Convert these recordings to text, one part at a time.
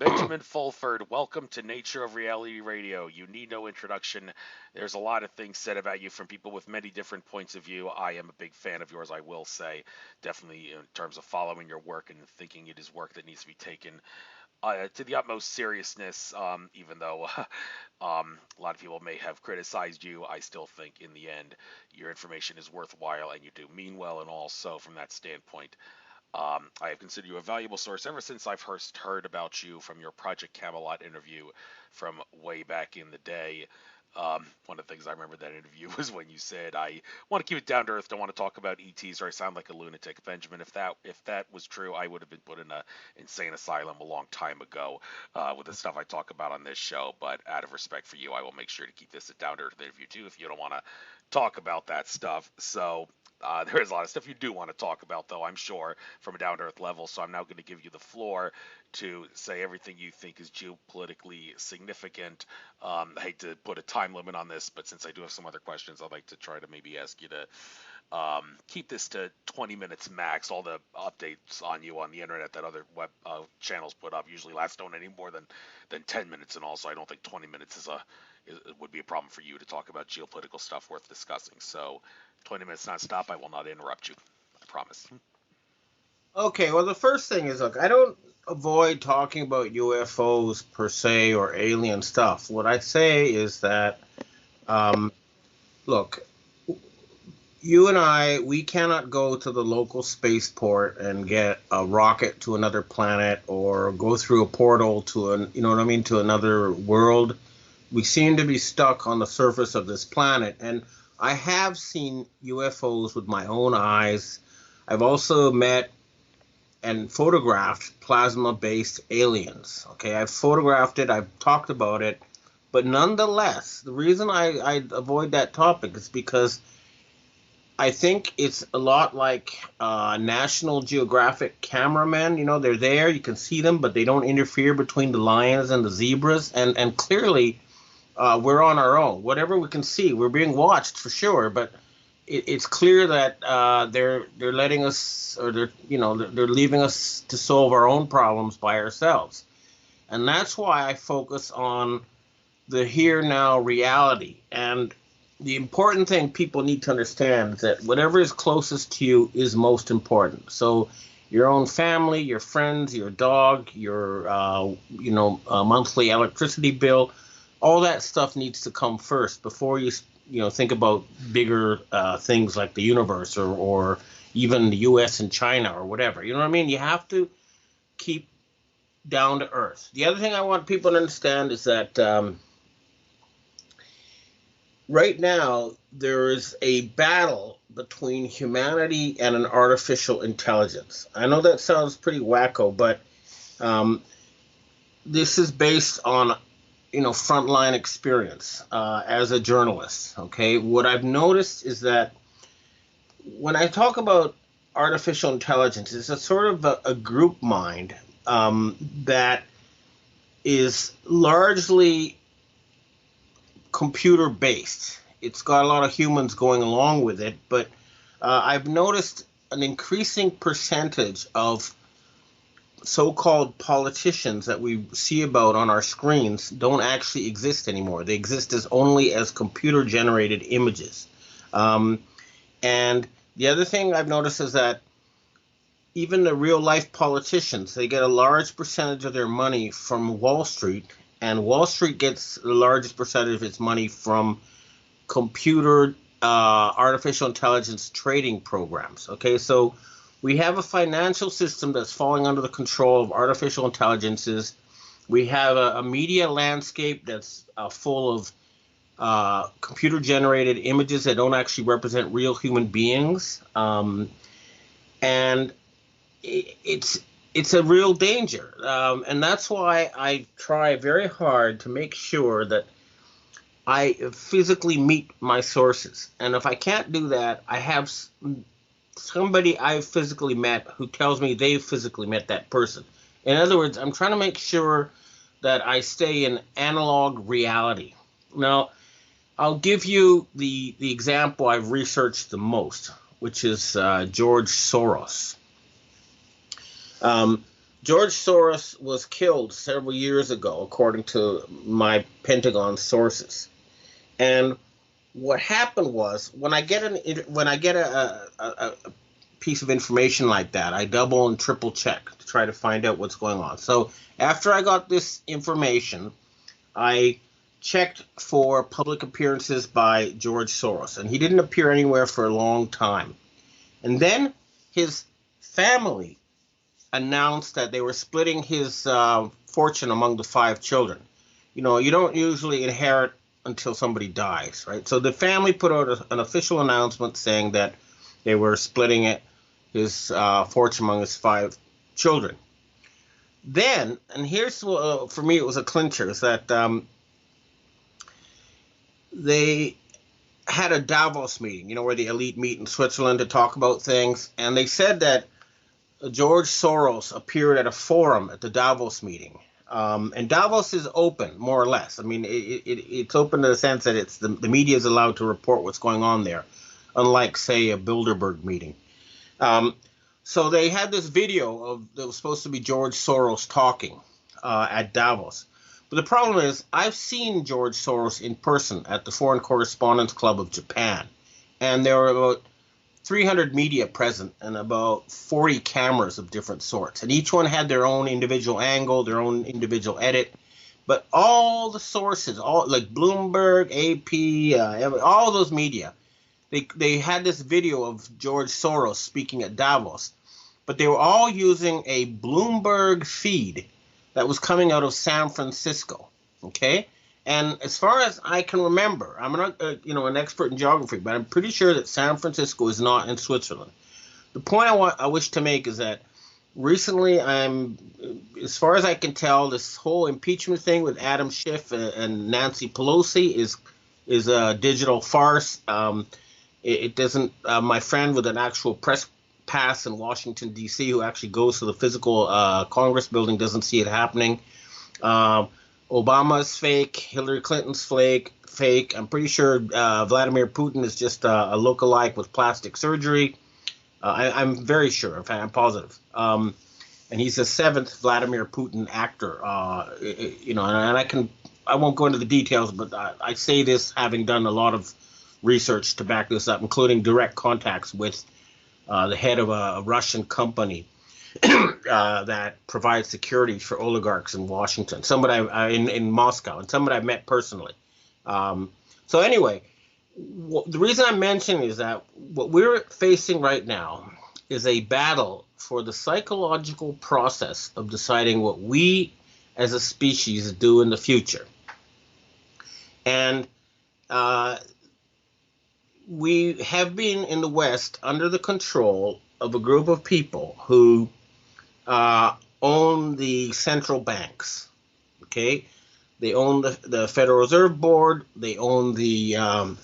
Benjamin Fulford, welcome to Nature of Reality Radio. You need no introduction. There's a lot of things said about you from people with many different points of view. I am a big fan of yours, I will say. Definitely in terms of following your work and thinking it is work that needs to be taken to the utmost seriousness, even though a lot of people may have criticized you. I still think in the end your information is worthwhile and you do mean well, and also from that standpoint. I have considered you a valuable source ever since I've first heard about you from your Project Camelot interview from way back in the day. One of the things I remember that interview was when you said, "I want to keep it down to earth. Don't want to talk about ETs, or I sound like a lunatic." Benjamin, if that was true, I would have been put in a insane asylum a long time ago with the stuff I talk about on this show. But out of respect for you, I will make sure to keep this a down to earth interview too. If you don't want to talk about that stuff, so. There is a lot of stuff you do want to talk about, though, I'm sure, from a down to earth level. So I'm now going to give you the floor to say everything you think is geopolitically significant. I hate to put a time limit on this, but since I do have some other questions, I'd like to try to maybe ask you to keep this to 20 minutes max. All the updates on you on the internet that other web channels put up usually last don't any more than 10 minutes, and also I don't think 20 minutes would be a problem for you to talk about geopolitical stuff worth discussing. So 20 minutes non-stop. I will not interrupt you. I promise. Okay, well, the first thing is, look, I don't avoid talking about UFOs per se or alien stuff. What I say is that, um, look, you and we cannot go to the local spaceport and get a rocket to another planet or go through a portal to you know what I mean, to another world. We seem to be stuck on the surface of this planet, and I have seen UFOs with my own eyes. I've also met and photographed plasma-based aliens. Okay, I've photographed it, I've talked about it, but nonetheless, the reason I avoid that topic is because I think it's a lot like National Geographic cameramen. You know, they're there, you can see them, but they don't interfere between the lions and the zebras. And clearly, we're on our own. Whatever we can see, we're being watched for sure. But it's clear that they're letting us, or they're leaving us to solve our own problems by ourselves. And that's why I focus on the here now reality. And the important thing people need to understand is that whatever is closest to you is most important. So your own family, your friends, your dog, your monthly electricity bill, all that stuff needs to come first before you think about bigger things like the universe or even the U.S. and China or whatever. You know what I mean? You have to keep down to earth. The other thing I want people to understand is that right now there is a battle between humanity and an artificial intelligence. I know that sounds pretty wacko, but this is based on frontline experience as a journalist. Okay, what I've noticed is that when I talk about artificial intelligence, it's a sort of a group mind that is largely computer based. It's got a lot of humans going along with it, but I've noticed an increasing percentage of so-called politicians that we see about on our screens don't actually exist anymore. They exist only as computer-generated images. And the other thing I've noticed is that even the real-life politicians, they get a large percentage of their money from Wall Street, and Wall Street gets the largest percentage of its money from computer artificial intelligence trading programs. Okay, so we have a financial system that's falling under the control of artificial intelligences. We have a media landscape that's full of computer-generated images that don't actually represent real human beings, and it's a real danger. And that's why I try very hard to make sure that I physically meet my sources. And if I can't do that, I have somebody I've physically met who tells me they've physically met that person. In other words, I'm trying to make sure that I stay in analog reality. Now, I'll give you the example I've researched the most, which is George Soros. George Soros was killed several years ago, according to my Pentagon sources. And what happened was when I get a piece of information like that, I double and triple check to try to find out what's going on. So after I got this information, I checked for public appearances by George Soros, and he didn't appear anywhere for a long time. And then his family announced that they were splitting his fortune among the 5 children. You know, you don't usually inherit until somebody dies, right? So the family put out an official announcement saying that they were splitting his fortune among his 5 children. Then, and here's for me, it was a clincher, is that they had a Davos meeting, you know, where the elite meet in Switzerland to talk about things, and they said that George Soros appeared at a forum at the Davos meeting. And Davos is open, more or less. I mean, it's open in the sense that it's the media is allowed to report what's going on there, unlike, say, a Bilderberg meeting. So they had this video that was supposed to be George Soros talking at Davos. But the problem is, I've seen George Soros in person at the Foreign Correspondents Club of Japan, and there were about 300 media present and about 40 cameras of different sorts. And each one had their own individual angle, their own individual edit. But all the sources, all like Bloomberg, AP, all those media, they had this video of George Soros speaking at Davos. But they were all using a Bloomberg feed that was coming out of San Francisco, okay? And as far as I can remember, I'm not an expert in geography, but I'm pretty sure that San Francisco is not in Switzerland. The point I wish to make is that recently as far as I can tell, this whole impeachment thing with Adam Schiff and Nancy Pelosi is a digital farce. It doesn't. My friend with an actual press pass in Washington, D.C., who actually goes to the physical Congress building, doesn't see it happening. Obama's fake, Hillary Clinton's fake. I'm pretty sure Vladimir Putin is just a lookalike with plastic surgery. I'm very sure. In fact, I'm positive. And he's the 7th Vladimir Putin actor. And I won't go into the details, but I say this having done a lot of research to back this up, including direct contacts with the head of a Russian company that provides security for oligarchs in Washington, somebody in Moscow, and somebody I've met personally. So anyway, the reason I'm mentioning is that what we're facing right now is a battle for the psychological process of deciding what we as a species do in the future. And we have been in the West under the control of a group of people who own the central banks. Okay, they own the Federal Reserve Board. They own the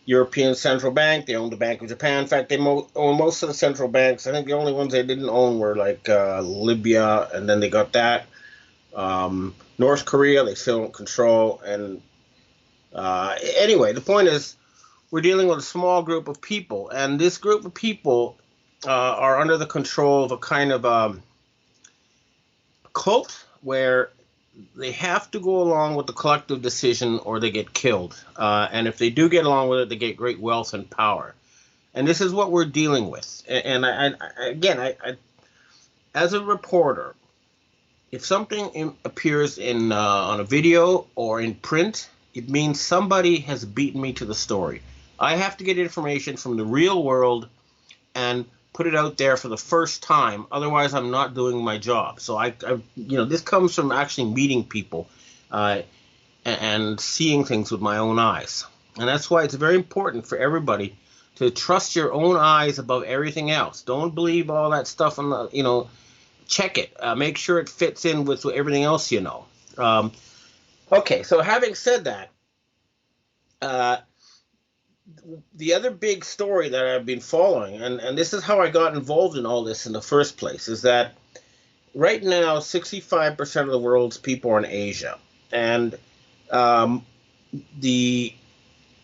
European Central Bank. They own the Bank of Japan. In fact, they own most of the central banks. I think the only ones they didn't own were like Libya, and then they got that. North Korea, they still don't control. And anyway, the point is, we're dealing with a small group of people, and this group of people are under the control of a kind of cult where they have to go along with the collective decision or they get killed. And if they do get along with it, they get great wealth and power. And this is what we're dealing with. And I as a reporter, if something appears on a video or in print, it means somebody has beaten me to the story. I have to get information from the real world and put it out there for the first time. Otherwise, I'm not doing my job. So this comes from actually meeting people and seeing things with my own eyes. And that's why it's very important for everybody to trust your own eyes above everything else. Don't believe all that stuff on the, check it. Make sure it fits in with everything else you know. Okay, so having said that, the other big story that I've been following, and this is how I got involved in all this in the first place, is that right now 65% of the world's people are in Asia. And the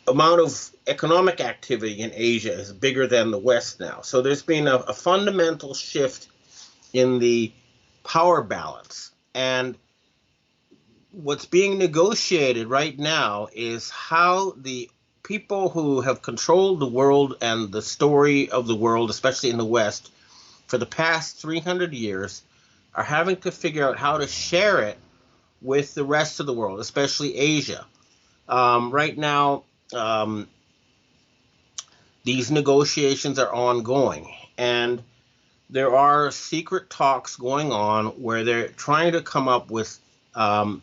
amount of economic activity in Asia is bigger than the West now. So there's been a fundamental shift in the power balance. And what's being negotiated right now is how the people who have controlled the world and the story of the world, especially in the West, for the past 300 years, are having to figure out how to share it with the rest of the world, especially Asia. Right now, these negotiations are ongoing, and there are secret talks going on where they're trying to come up with a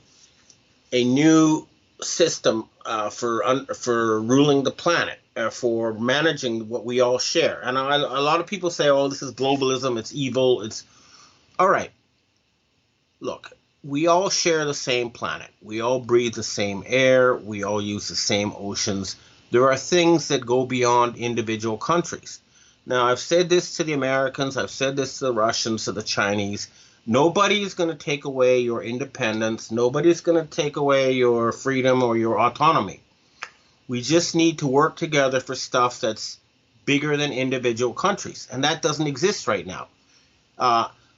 new system for ruling the planet, for managing what we all share. And a lot of people say, "Oh, this is globalism. It's evil. It's all right." Look, we all share the same planet. We all breathe the same air. We all use the same oceans. There are things that go beyond individual countries. Now, I've said this to the Americans. I've said this to the Russians, to the Chinese. Nobody is going to take away your independence. Nobody's going to take away your freedom or your autonomy. We just need to work together for stuff that's bigger than individual countries. And that doesn't exist right now.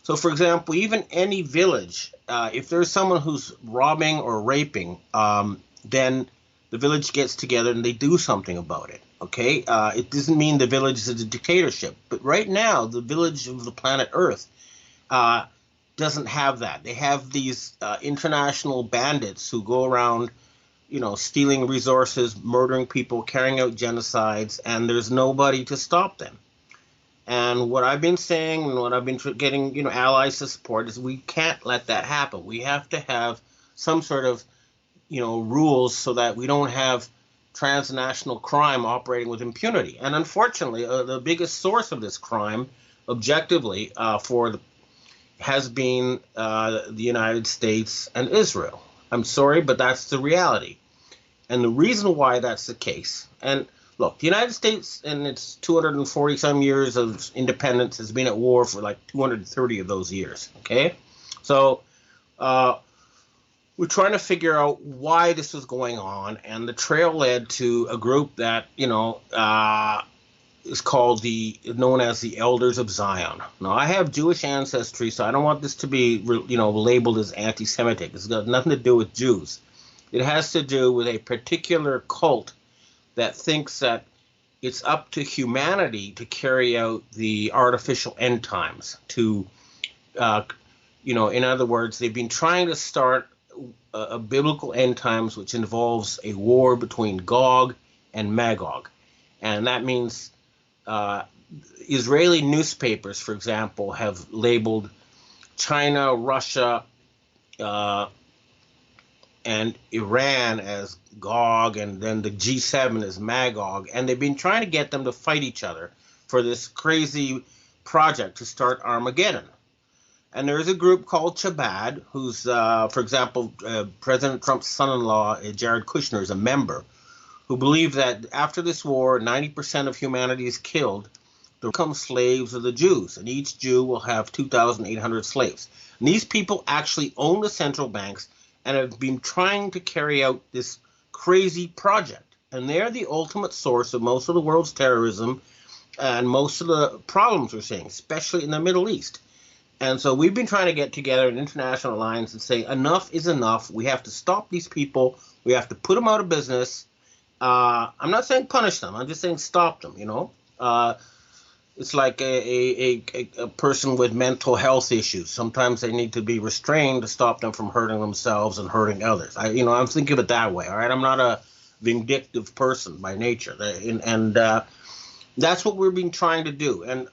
So, for example, even any village, if there's someone who's robbing or raping, then the village gets together and they do something about it. Okay? It doesn't mean the village is a dictatorship. But right now, the village of the planet Earth doesn't have that. They have these international bandits who go around, stealing resources, murdering people, carrying out genocides, and there's nobody to stop them. And what I've been saying and what I've been getting, allies to support is we can't let that happen. We have to have some sort of, rules so that we don't have transnational crime operating with impunity. And unfortunately, the biggest source of this crime, objectively, has been the United States and Israel. I'm sorry, but that's the reality. And the reason why that's the case, and look, the United States in its 240 some years of independence has been at war for like 230 of those years, okay? So we're trying to figure out why this was going on, and the trail led to a group that, is known as the Elders of Zion. Now, I have Jewish ancestry, so I don't want this to be, labeled as anti-Semitic. It's got nothing to do with Jews. It has to do with a particular cult that thinks that it's up to humanity to carry out the artificial end times. In other words, they've been trying to start a biblical end times, which involves a war between Gog and Magog. And that means Israeli newspapers, for example, have labeled China, Russia, and Iran as Gog, and then the G7 as Magog, and they've been trying to get them to fight each other for this crazy project to start Armageddon. And there's a group called Chabad, who's, for example, President Trump's son-in-law, Jared Kushner, is a member, who believe that after this war, 90% of humanity is killed. They become slaves of the Jews, and each Jew will have 2,800 slaves. And these people actually own the central banks and have been trying to carry out this crazy project. And they're the ultimate source of most of the world's terrorism and most of the problems we're seeing, especially in the Middle East. And so we've been trying to get together an international alliance and say enough is enough. We have to stop these people. We have to put them out of business. I'm not saying punish them. I'm just saying stop them, It's like a person with mental health issues. Sometimes they need to be restrained to stop them from hurting themselves and hurting others. I'm thinking of it that way, all right? I'm not a vindictive person by nature. And that's what we've been trying to do. And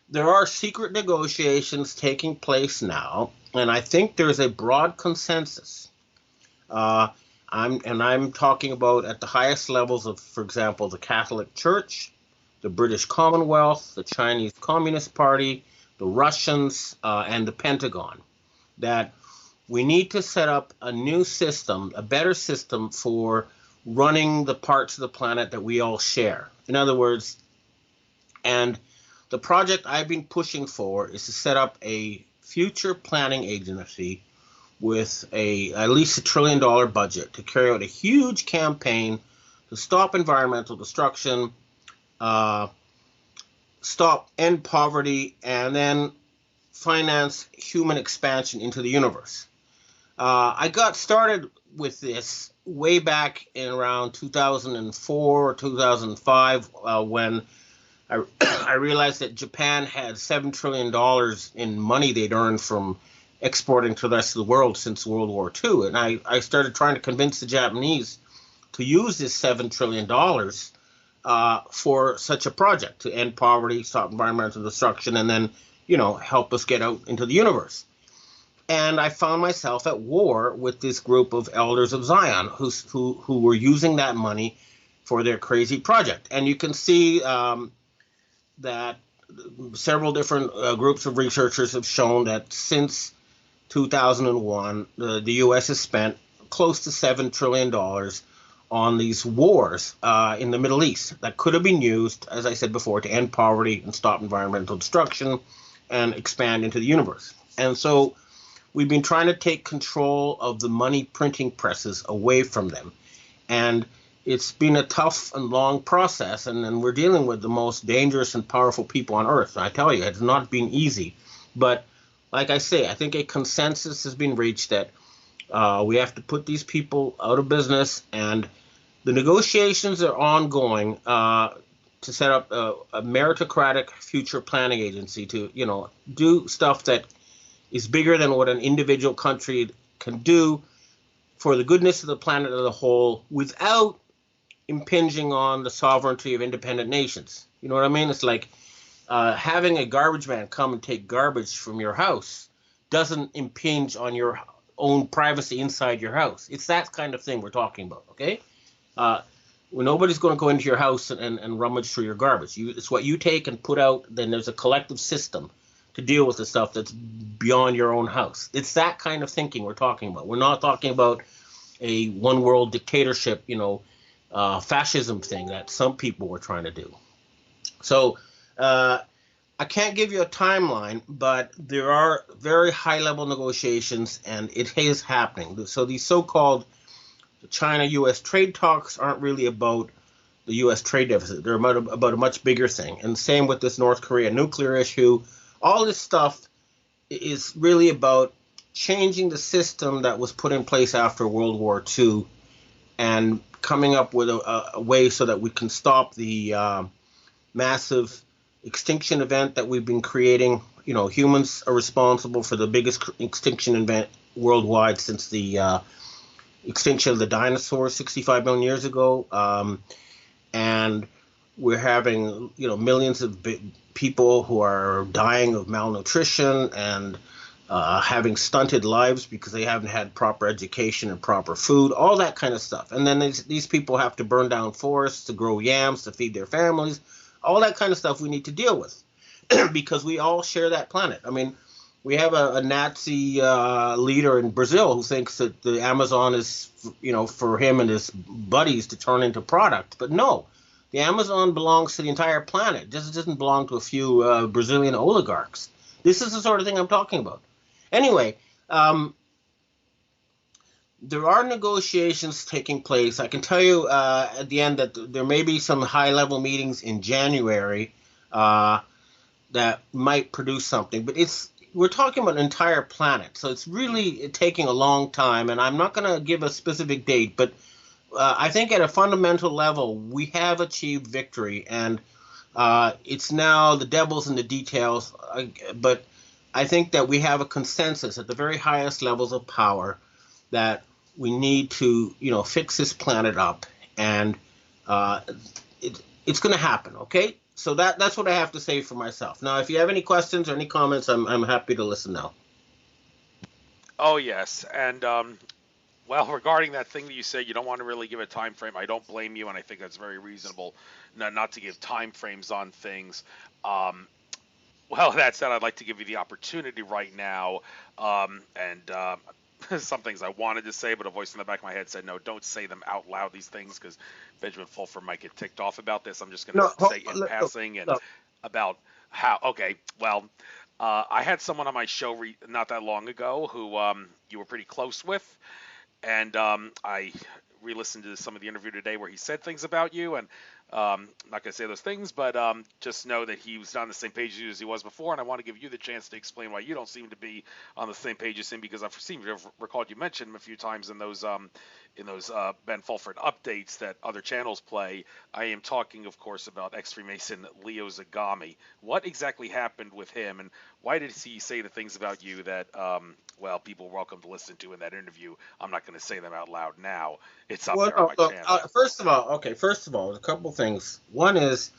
there are secret negotiations taking place now, and I think there's a broad consensus. I'm talking about at the highest levels of, for example, the Catholic Church, the British Commonwealth, the Chinese Communist Party, the Russians, and the Pentagon, that we need to set up a new system, a better system for running the parts of the planet that we all share. In other words, and the project I've been pushing for is to set up a future planning agency with at least $1 trillion budget to carry out a huge campaign to stop environmental destruction, end poverty, and then finance human expansion into the universe. I got started with this way back in around 2004 or 2005 when I, I realized that Japan had $7 trillion in money they'd earned from exporting to the rest of the world since World War II. And I started trying to convince the Japanese to use this $7 trillion for such a project to end poverty, stop environmental destruction, and then, help us get out into the universe. And I found myself at war with this group of elders of Zion who were using that money for their crazy project. And you can see that several different groups of researchers have shown that since 2001, the U.S. has spent close to $7 trillion on these wars in the Middle East that could have been used, as I said before, to end poverty and stop environmental destruction and expand into the universe. And so we've been trying to take control of the money printing presses away from them. And it's been a tough and long process, and we're dealing with the most dangerous and powerful people on earth. And I tell you, it's not been easy. But like I say, I think a consensus has been reached that we have to put these people out of business, and the negotiations are ongoing to set up a meritocratic future planning agency to, do stuff that is bigger than what an individual country can do for the goodness of the planet as a whole without impinging on the sovereignty of independent nations. You know what I mean? It's like having a garbage man come and take garbage from your house doesn't impinge on your own privacy inside your house. It's that kind of thing we're talking about, okay? Well, nobody's going to go into your house and rummage through your garbage. It's what you take and put out. Then there's a collective system to deal with the stuff that's beyond your own house. It's that kind of thinking we're talking about. We're not talking about a one world dictatorship, fascism thing that some people were trying to do. So I can't give you a timeline, but there are very high level negotiations, and it is happening. So these so-called China-U.S. trade talks aren't really about the U.S. trade deficit. They're about a much bigger thing. And same with this North Korea nuclear issue. All this stuff is really about changing the system that was put in place after World War II and coming up with a way so that we can stop the massive extinction event that we've been creating. Humans are responsible for the biggest extinction event worldwide since the extinction of the dinosaurs 65 million years ago. And we're having, millions of people who are dying of malnutrition and having stunted lives because they haven't had proper education and proper food, all that kind of stuff. And then these people have to burn down forests to grow yams to feed their families, all that kind of stuff we need to deal with because we all share that planet. I mean, we have a Nazi leader in Brazil who thinks that the Amazon is, for him and his buddies to turn into product. But no, the Amazon belongs to the entire planet. It just doesn't belong to a few Brazilian oligarchs. This is the sort of thing I'm talking about. Anyway, there are negotiations taking place. I can tell you at the end that there may be some high-level meetings in January that might produce something. But we're talking about an entire planet, so it's really taking a long time. And I'm not going to give a specific date, but I think at a fundamental level, we have achieved victory. And it's now the devil's in the details. But I think that we have a consensus at the very highest levels of power that we need to, fix this planet up, and it's going to happen. Okay, so that's what I have to say for myself. Now, if you have any questions or any comments, I'm happy to listen now. Oh yes, and well, regarding that thing that you said, you don't want to really give a time frame. I don't blame you, and I think that's very reasonable, not to give time frames on things. Well, that said, I'd like to give you the opportunity right now, and some things I wanted to say, but a voice in the back of my head said, no, don't say them out loud, these things, because Benjamin Fulford might get ticked off about this. I'm just going to say in passing and about how, okay, well, I had someone on my show not that long ago who you were pretty close with, and I re-listened to some of the interview today where he said things about you, and I'm not going to say those things, but just know that he was not on the same page as he was before, and I want to give you the chance to explain why you don't seem to be on the same page as him, because I've seemed to have recalled you mentioned him a few times in those Ben Fulford updates that other channels play. I am talking, of course, about ex-Freemason Leo Egami. What exactly happened with him, and why did he say the things about you that, well, people are welcome to listen to in that interview? I'm not going to say them out loud now. It's up Well, there on no, my look, channel. first of all, a couple things. One is,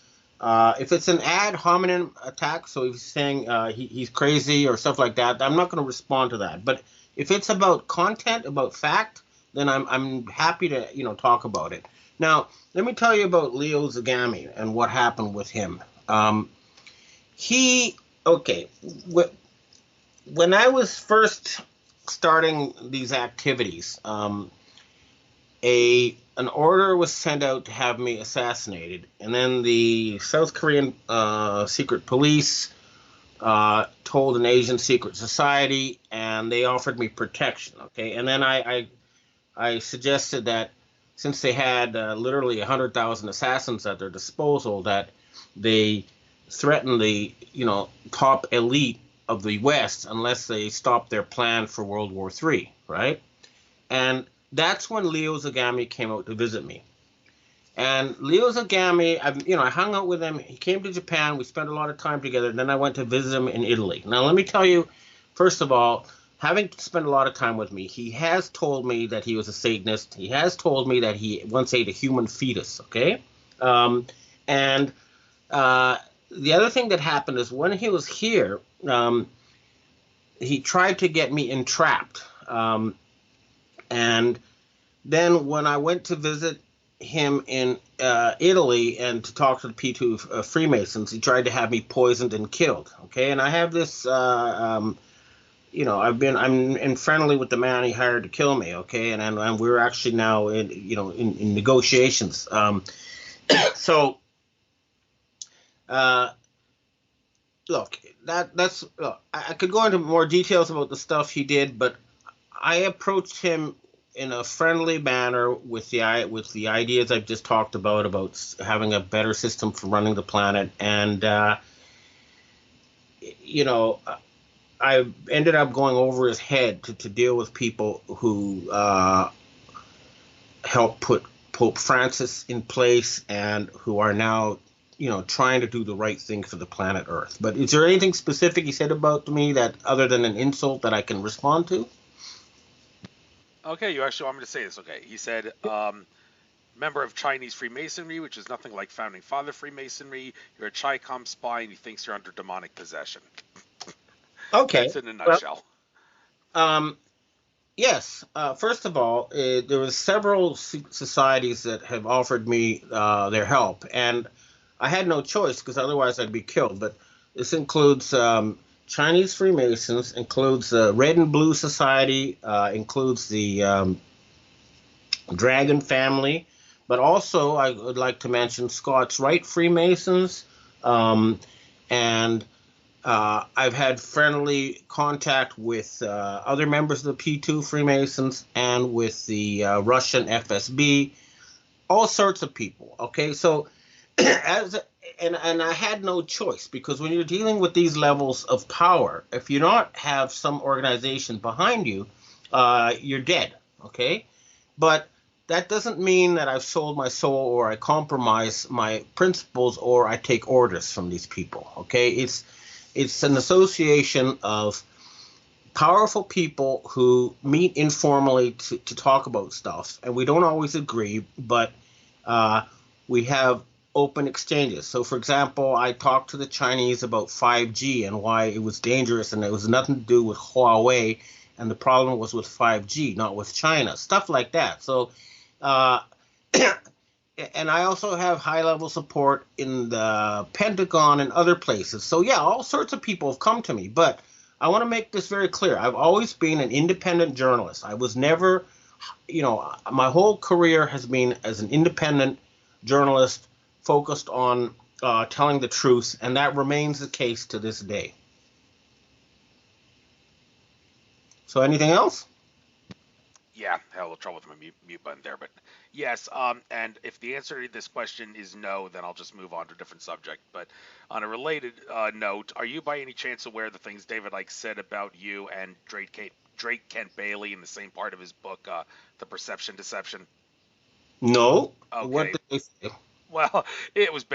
if it's an ad hominem attack, so if he's saying he's crazy or stuff like that, I'm not going to respond to that. But if it's about content, about fact, then I'm happy to talk about it. Now, let me tell you about Leo Zagami and what happened with him. He okay. When I was first starting these activities, an order was sent out to have me assassinated, and then the South Korean secret police told an Asian secret society, and they offered me protection. Okay, and then I suggested that since they had literally 100,000 assassins at their disposal, that they threaten the top elite of the West unless they stop their plan for World War III, right? And that's when Leo Zagami came out to visit me. And Leo Zagami, I hung out with him. He came to Japan. We spent a lot of time together. Then I went to visit him in Italy. Now, let me tell you, first of all, having spent a lot of time with me, he has told me that he was a Satanist. He has told me that he once ate a human fetus, okay? And the other thing that happened is when he was here, he tried to get me entrapped. And then when I went to visit him in Italy and to talk to the P2 Freemasons, he tried to have me poisoned and killed. Okay, and I have this, I'm in friendly with the man he hired to kill me. Okay, and we're actually now in negotiations. So, look, look, I could go into more details about the stuff he did, but I approached him in a friendly manner with the ideas I've just talked about having a better system for running the planet, and I ended up going over his head to deal with people who helped put Pope Francis in place and who are now trying to do the right thing for the planet Earth. But is there anything specific he said about me that other than an insult that I can respond to? Okay, you actually want me to say this. Okay, he said, member of Chinese Freemasonry, which is nothing like founding father Freemasonry. You're a Chi-Com spy, and he thinks you're under demonic possession. Okay. That's in a Well, nutshell. yes. First of all, there was several societies that have offered me their help, and I had no choice because otherwise I'd be killed. But this includes Chinese Freemasons, includes the Red and Blue Society, includes the Dragon family, but also I would like to mention Scots Rite Freemasons, and I've had friendly contact with other members of the P2 Freemasons and with the Russian FSB, all sorts of people. Okay, so and I had no choice because when you're dealing with these levels of power, if you don't have some organization behind you, you're dead. Okay, but that doesn't mean that I've sold my soul or I compromise my principles or I take orders from these people. Okay, it's an association of powerful people who meet informally to talk about stuff, and we don't always agree, but we have open exchanges. So, for example, I talked to the Chinese about 5G and why it was dangerous, and it was nothing to do with Huawei, and the problem was with 5G, not with China, stuff like that. So, uh, and I also have high-level support in the Pentagon and other places. So, yeah, all sorts of people have come to me, but I want to make this very clear. I've always been an independent journalist. I was never, my whole career has been as an independent journalist focused on telling the truth, and that remains the case to this day. So anything else? Yeah, had a little trouble with my mute button there, but yes. And if the answer to this question is no, then I'll just move on to a different subject. But on a related note, are you by any chance aware of the things David Icke said about you and Drake Kent Bailey in the same part of his book, The Perception Deception? No. What Okay, did they say? well, it was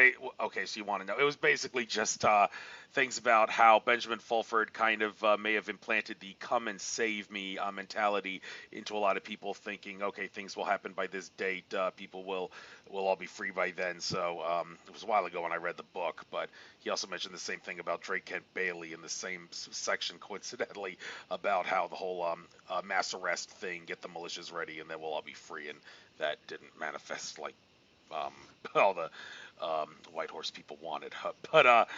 okay. So you want to know? It was basically just things about how Benjamin Fulford kind of may have implanted the "come and save me" mentality into a lot of people, thinking, okay, things will happen by this date. People will all be free by then. So it was a while ago when I read the book, but he also mentioned the same thing about Drake Kent Bailey in the same section, coincidentally, about how the whole mass arrest thing, get the militias ready, and then we'll all be free, and that didn't manifest like um, all the White Horse people wanted. But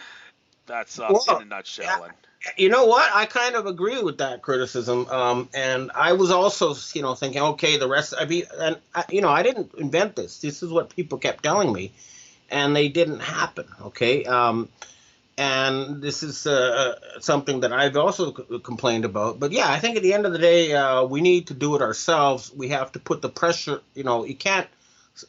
that's in Well, a yeah, nutshell. And you know what? I kind of agree with that criticism. And I was also, thinking, okay, the rest. I mean, and I didn't invent this. This is what people kept telling me, and they didn't happen. Okay. And this is something that I've also complained about. But yeah, I think at the end of the day, we need to do it ourselves. We have to put the pressure. You can't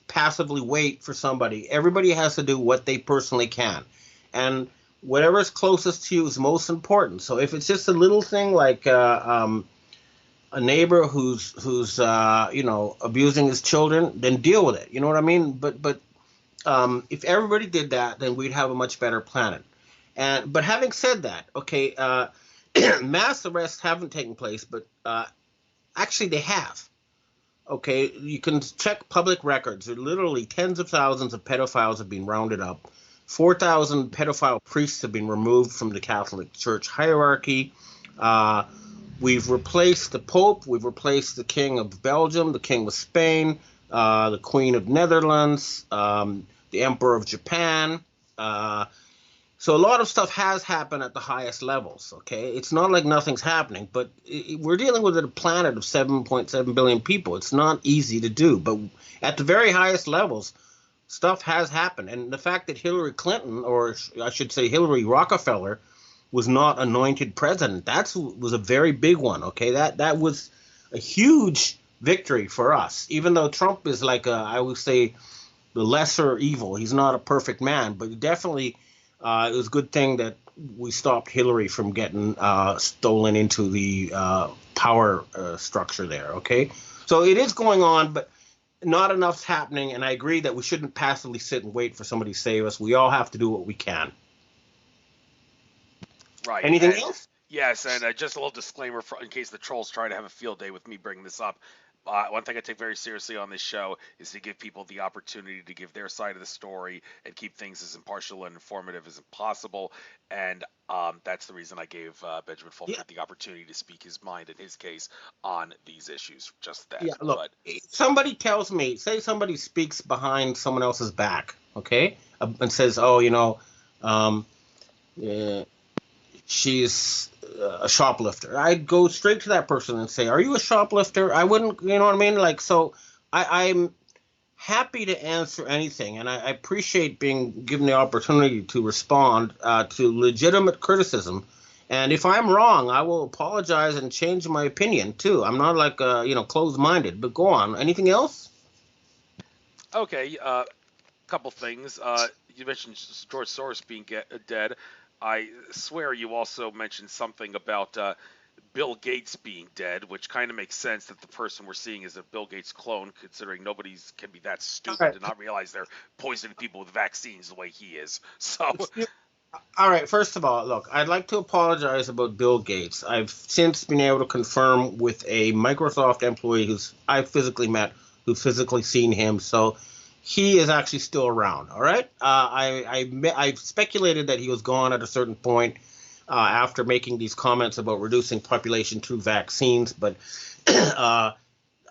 passively wait for somebody. Everybody has to do what they personally can, and whatever is closest to you is most important. So if it's just a little thing like a neighbor who's abusing his children, then deal with it. You know what I mean? But if everybody did that, then we'd have a much better planet. And but having said that, okay, mass arrests haven't taken place, but actually they have. Okay, you can check public records. There are literally tens of thousands of pedophiles have been rounded up. 4,000 pedophile priests have been removed from the Catholic Church hierarchy. Uh, we've replaced the Pope. We've replaced the King of Belgium, the King of Spain, the Queen of Netherlands, the Emperor of Japan. So a lot of stuff has happened at the highest levels. Okay, it's not like nothing's happening, but we're dealing with a planet of 7.7 billion people. It's not easy to do, but at the very highest levels, stuff has happened. And the fact that Hillary Clinton, or I should say Hillary Rockefeller, was not anointed president, that was a very big one. Okay, that was a huge victory for us. Even though Trump is like I would say the lesser evil. He's not a perfect man, but definitely it was a good thing that we stopped Hillary from getting stolen into the power structure there. Okay, so it is going on, but not enough's happening. And I agree that we shouldn't passively sit and wait for somebody to save us. We all have to do what we can. right, Anything and else? yes, and just a little disclaimer in case the trolls try to have a field day with me bringing this up. One thing I take very seriously on this show is to give people the opportunity to give their side of the story and keep things as impartial and informative as possible. And that's the reason I gave Benjamin Yeah, Fulford the opportunity to speak his mind in his case on these issues. Just yeah. that. Look, But somebody tells me, say somebody speaks behind someone else's back, okay, and says, "Oh, um, uh, she's a shoplifter." I'd go straight to that person and say, "Are you a shoplifter?" I wouldn't, you know what I mean? Like, so I'm happy to answer anything, and I appreciate being given the opportunity to respond to legitimate criticism. And if I'm wrong, I will apologize and change my opinion too. I'm not like closed-minded. But go on. Anything else? okay, couple things. You mentioned George Soros being dead. I swear you also mentioned something about Bill Gates being dead, which kind of makes sense that the person we're seeing is a Bill Gates clone, considering nobody's can be that All stupid right. to not realize they're poisoning people with vaccines the way he is. So, All right. First of all, look, I'd like to apologize about Bill Gates. I've since been able to confirm with a Microsoft employee who's I've physically met, who's physically seen him. So he is actually still around. All right. I speculated that he was gone at a certain point after making these comments about reducing population through vaccines, but uh,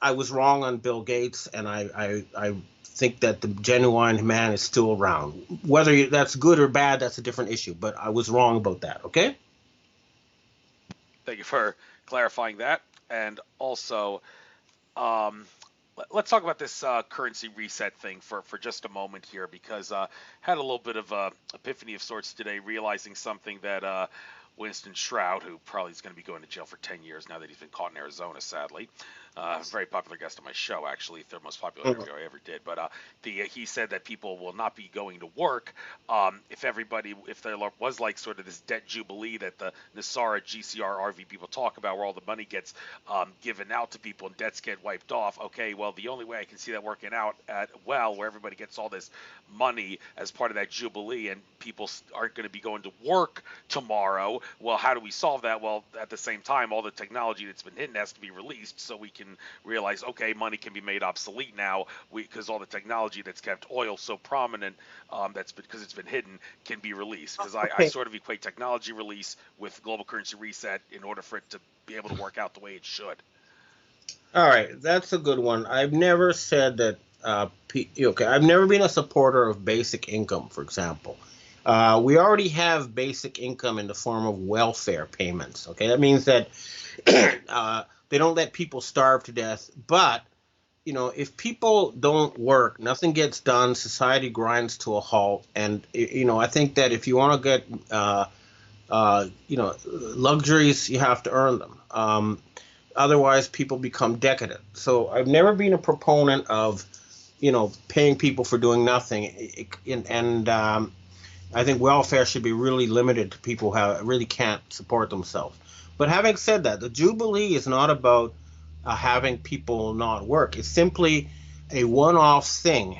I was wrong on Bill Gates, and I think that the genuine man is still around. Whether that's good or bad, that's a different issue. But I was wrong about that. Okay. thank you for clarifying that. And also, um, let's talk about this currency reset thing for just a moment here, because had a little bit of a epiphany of sorts today, realizing something that Winston Shroud, who probably is going to be going to jail for 10 years now that he's been caught in Arizona, sadly. Very popular guest on my show, actually, third most popular Mhm. interview I ever did. But he said that people will not be going to work if there was like sort of this debt jubilee that the Nasara GCR people talk about, where all the money gets given out to people and debts get wiped off. Okay, well, the only way I can see that working out where everybody gets all this money as part of that jubilee and people aren't going to be going to work tomorrow. Well, how do we solve that? Well, at the same time, all the technology that's been hidden has to be released so we can realize, okay, money can be made obsolete now because all the technology that's kept oil so prominent, that's because it's been hidden, can be released. Because I Okay. sort of equate technology release with global currency reset in order for it to be able to work out the way it should. All right, that's a good one. I've never said that. Okay, I've never been a supporter of basic income, for example. We already have basic income in the form of welfare payments. Okay, that means that they don't let people starve to death. But if people don't work, nothing gets done. Society grinds to a halt. And I think that if you want to get luxuries, you have to earn them. Otherwise, people become decadent. So I've never been a proponent of paying people for doing nothing. And I think welfare should be really limited to people who really can't support themselves. But having said that, the Jubilee is not about having people not work. It's simply a one-off thing.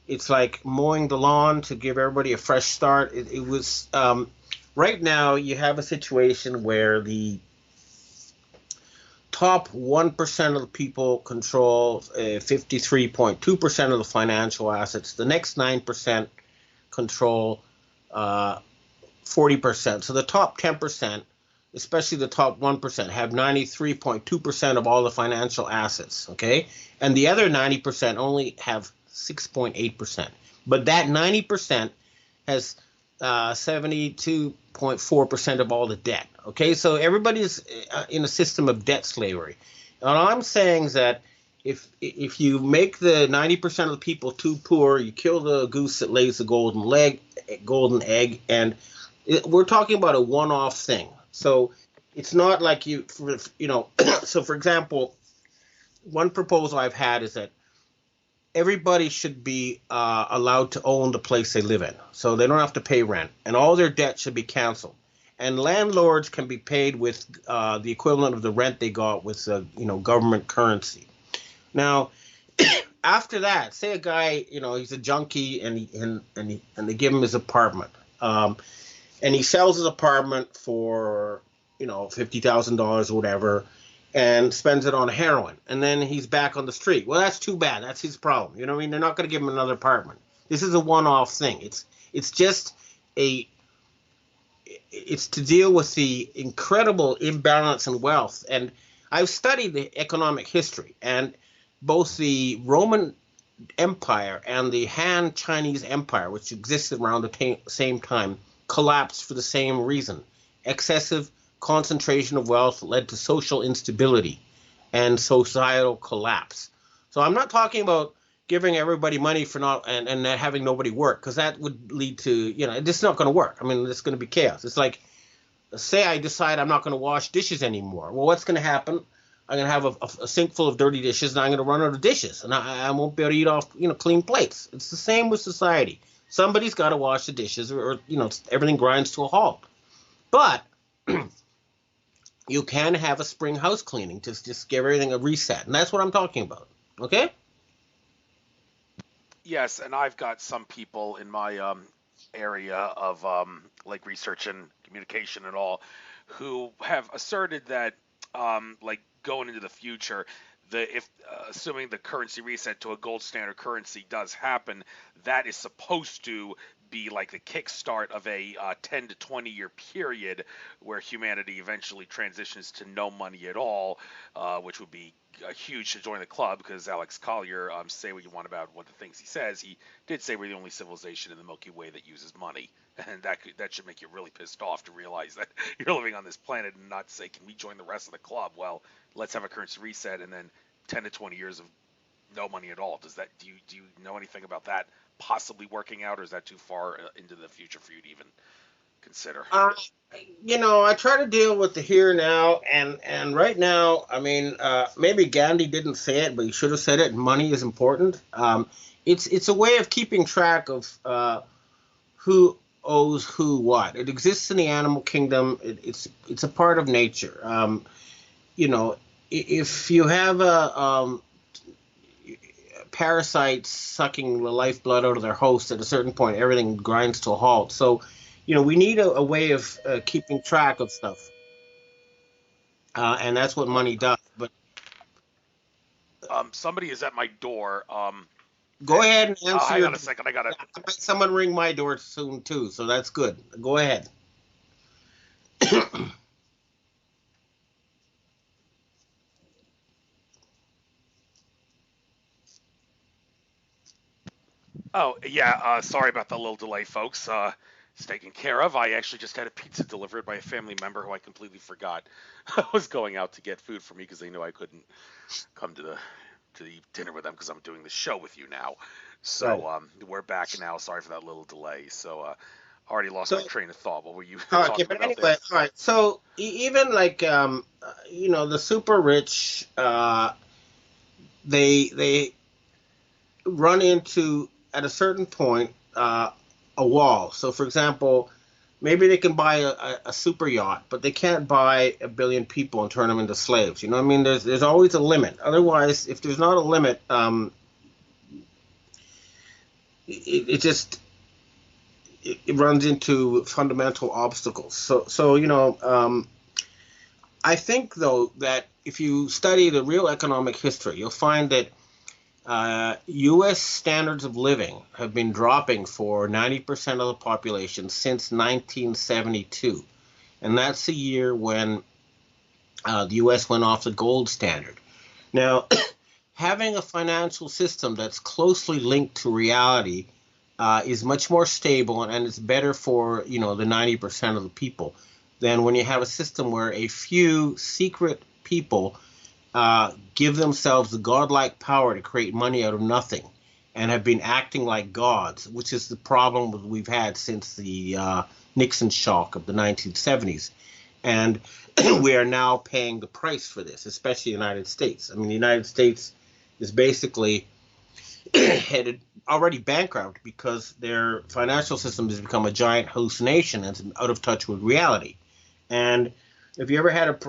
It's like mowing the lawn to give everybody a fresh start. It was right now you have a situation where the top 1% of the people control 53.2% of the financial assets. The next 9% control 40%. So the top 10%, especially the top 1%, have 93.2% of all the financial assets. Okay. And the other 90% only have 6.8%. But that 90% has 72.4% of all the debt. Okay, so everybody's in a system of debt slavery. And all I'm saying is that if you make the 90% of the people too poor, you kill the goose that lays the golden egg, and we're talking about a one-off thing. So it's not like so for example, one proposal I've had is that everybody should be allowed to own the place they live in, so they don't have to pay rent, and all their debt should be canceled. And landlords can be paid with the equivalent of the rent they got with government currency. Now, after that, say a guy, he's a junkie, and they give him his apartment, and he sells his apartment for $50,000 or whatever, and spends it on heroin, and then he's back on the street. Well, that's too bad. That's his problem. You know what I mean? They're not going to give him another apartment. This is a one-off thing. It's just a it's to deal with the incredible imbalance in wealth. And I've studied the economic history, and both the Roman Empire and the Han Chinese Empire, which existed around the same time, collapsed for the same reason. Excessive concentration of wealth led to social instability and societal collapse. So I'm not talking about giving everybody money for not and having nobody work, because that would lead to this is not going to work. I mean, it's going to be chaos. It's like, say I decide I'm not going to wash dishes anymore. Well, what's going to happen? I'm going to have a sink full of dirty dishes, and I'm going to run out of dishes, and I won't be able to eat off clean plates. It's the same with society. Somebody's got to wash the dishes, or everything grinds to a halt. But you can have a spring house cleaning to just give everything a reset, and that's what I'm talking about. Okay? Yes, and I've got some people in my area of like research and communication and all who have asserted that like going into the future, the if assuming the currency reset to a gold standard currency does happen, that is supposed to be like the kickstart of a 10 to 20-year period where humanity eventually transitions to no money at all, which would be huge to join the club because Alex Collier, say what you want about what the things he says, he did say we're the only civilization in the Milky Way that uses money, and that should make you really pissed off to realize that you're living on this planet and not say, can we join the rest of the club? Well, let's have a currency reset and then 10 to 20 years of no money at all. Do you know anything about that possibly working out, or is that too far into the future for you to even consider? Uh, I try to deal with the here and now, and right now, I mean, maybe Gandhi didn't say it, but he should have said it. Money is important. It's a way of keeping track of who owes who what. It exists in the animal kingdom. It's a part of nature. You know, if you have a parasites sucking the lifeblood out of their host, at a certain point, everything grinds to a halt. So, we need a way of keeping track of stuff, and that's what Well, money does. But somebody is at my door. go ahead and answer Hang your. on a second. I gotta. I bet someone ring my door soon too, so that's good. Go ahead. Oh yeah. Sorry about the little delay, folks. It's taken care of. I actually just had a pizza delivered by a family member who I completely forgot was going out to get food for me because they knew I couldn't come to the dinner with them because I'm doing the show with you now. Right. So we're back now. Sorry for that little delay. So already lost So, my train of thought. What were you okay, talking but about anyway, there? all right. So even like the super rich, they run into at a certain point a wall. So, for example, maybe they can buy a super yacht, but they can't buy a billion people and turn them into slaves. You know what I mean? There's always a limit. Otherwise, if there's not a limit, it just it runs into fundamental obstacles. So I think though that if you study the real economic history, you'll find that U.S. standards of living have been dropping for 90% of the population since 1972. And that's the year when the U.S. went off the gold standard. Now, having a financial system that's closely linked to reality is much more stable and it's better for, the 90% of the people than when you have a system where a few secret people give themselves the godlike power to create money out of nothing and have been acting like gods, which is the problem we've had since the Nixon shock of the 1970s. And we are now paying the price for this, especially the United States. I mean, the United States is basically headed already bankrupt because their financial system has become a giant hallucination and it's out of touch with reality. And if you ever had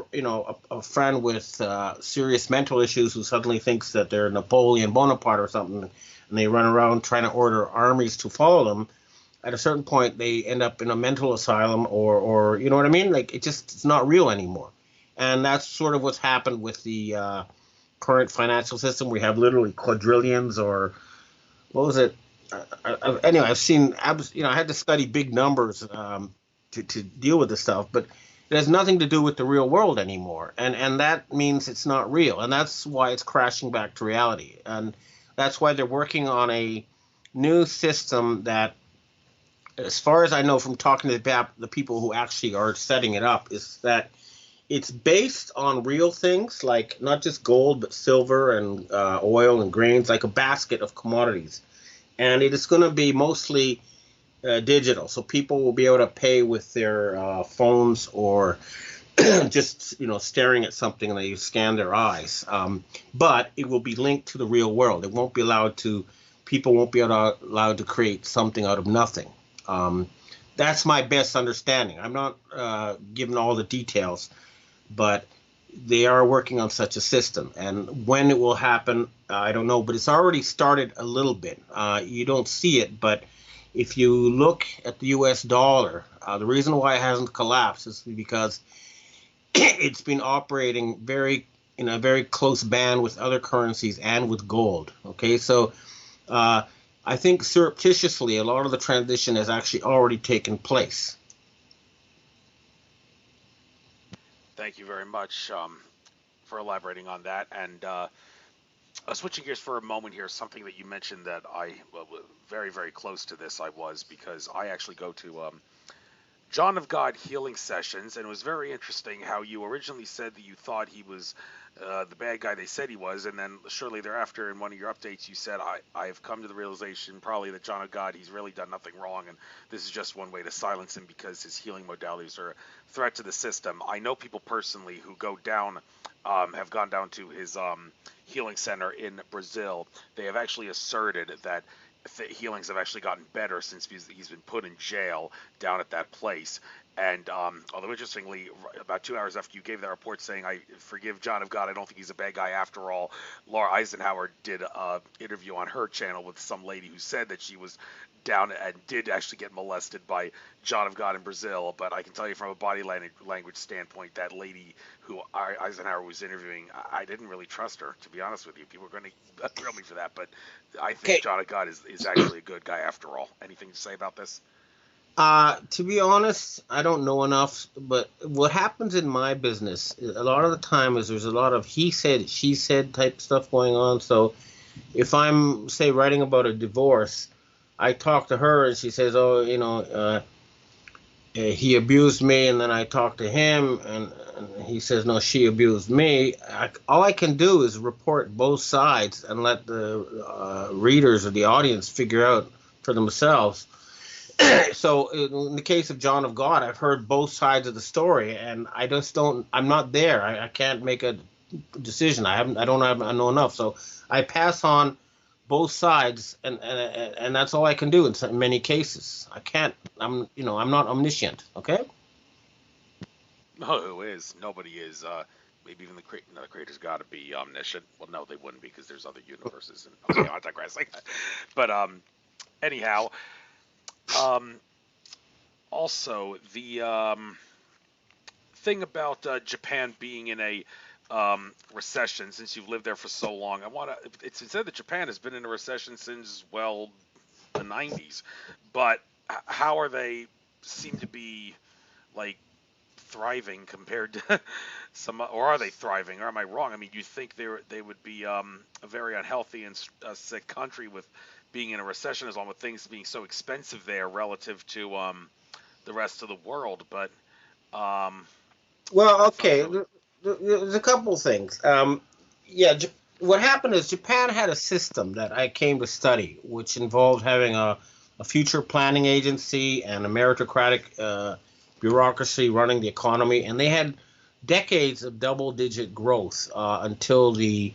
a friend with serious mental issues who suddenly thinks that they're Napoleon Bonaparte or something, and they run around trying to order armies to follow them, at a certain point they end up in a mental asylum or you know what I mean? Like it's not real anymore. And that's sort of what's happened with the current financial system. We have literally quadrillions or what was it? Anyway, I had to study big numbers to deal with this stuff, but it has nothing to do with the real world anymore, and that means it's not real, and that's why it's crashing back to reality, and that's why they're working on a new system that, as far as I know from talking to the people who actually are setting it up, is that it's based on real things like not just gold but silver and oil and grains, like a basket of commodities, and it is going to be mostly digital. So people will be able to pay with their phones or just staring at something and they scan their eyes. But it will be linked to the real world. It won't be allowed to. People won't be allowed to create something out of nothing. Um, that's my best understanding. I'm not giving all the details, but they are working on such a system. And when it will happen, I don't know, but it's already started a little bit. You don't see it, but if you look at the US dollar, the reason why it hasn't collapsed is because it's been operating in a very close band with other currencies and with gold. Okay, so uh, I think surreptitiously a lot of the transition has actually already taken place. Thank you very much for elaborating on that. And switching gears for a moment here, something that you mentioned that very, very close to this I was because I actually go to John of God healing sessions, and it was very interesting how you originally said that you thought he was the bad guy they said he was, and then shortly thereafter, in one of your updates, you said, I have come to the realization probably that John of God, he's really done nothing wrong, and this is just one way to silence him because his healing modalities are a threat to the system. I know people personally who go down, have gone down to his healing center in Brazil. They have actually asserted that healings have actually gotten better since he's been put in jail down at that place. And although interestingly, about 2 hours after you gave that report saying, I forgive John of God, I don't think he's a bad guy after all, Laura Eisenhower did an interview on her channel with some lady who said that she was down and did actually get molested by John of God in Brazil. But I can tell you from a body language standpoint, that lady who Eisenhower was interviewing, I didn't really trust her, to be honest with you. People are going to grill me for that, but I think Okay. John of God is actually a good guy after all. Anything to say about this? To be honest, I don't know enough, but what happens in my business a lot of the time is there's a lot of he said, she said type stuff going on. So if I'm, say, writing about a divorce, I talk to her and she says, oh, he abused me, and then I talk to him and he says, no, she abused me. All I can do is report both sides and let the readers or the audience figure out for themselves. So in the case of John of God, I've heard both sides of the story, and I just don't. I'm not there. I can't make a decision. I haven't. I don't have. I know enough. So I pass on both sides, and that's all I can do in many cases. I can't. I'm not omniscient. Okay. No, who is? Nobody is. Maybe even the creator's got to be omniscient. Well, no, they wouldn't because there's other universes. And okay, I digress. But anyhow, um, also the thing about Japan being in a recession, since you've lived there for so long, I want to. It's said that Japan has been in a recession since, well, the 90s, but how are they? Seem to be like thriving compared to some, or are they thriving? Or am I wrong? I mean, you think they would be a very unhealthy and sick country with being in a recession, as long with things being so expensive there relative to the rest of the world. But um, Well, that's not okay. really. There's a couple things. Yeah. What happened is Japan had a system that I came to study, which involved having a future planning agency and a meritocratic bureaucracy running the economy, and they had decades of double-digit growth until the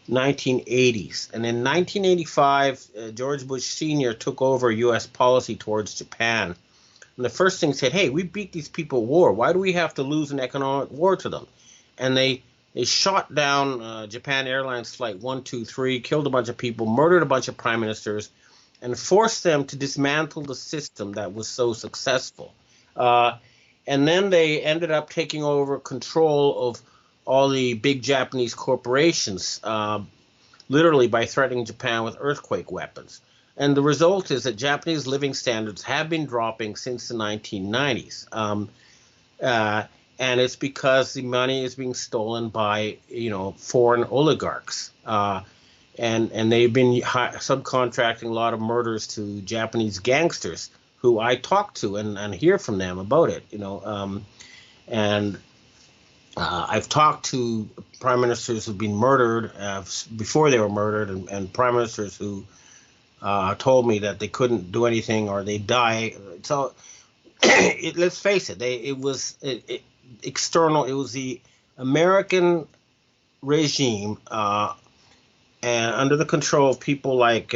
1980s. And in 1985, George Bush Sr. took over U.S. policy towards Japan. And the first thing said, hey, we beat these people at war. Why do we have to lose an economic war to them? And they shot down Japan Airlines Flight 123, killed a bunch of people, murdered a bunch of prime ministers, and forced them to dismantle the system that was so successful. Uh, and then they ended up taking over control of all the big Japanese corporations, literally by threatening Japan with earthquake weapons. And the result is that Japanese living standards have been dropping since the 1990s. Uh, and it's because the money is being stolen by, foreign oligarchs. And they've been subcontracting a lot of murders to Japanese gangsters who I talk to and hear from them about it, and I've talked to prime ministers who've been murdered before they were murdered, and prime ministers who told me that they couldn't do anything or they die. So let's face it, external. It was the American regime, and under the control of people like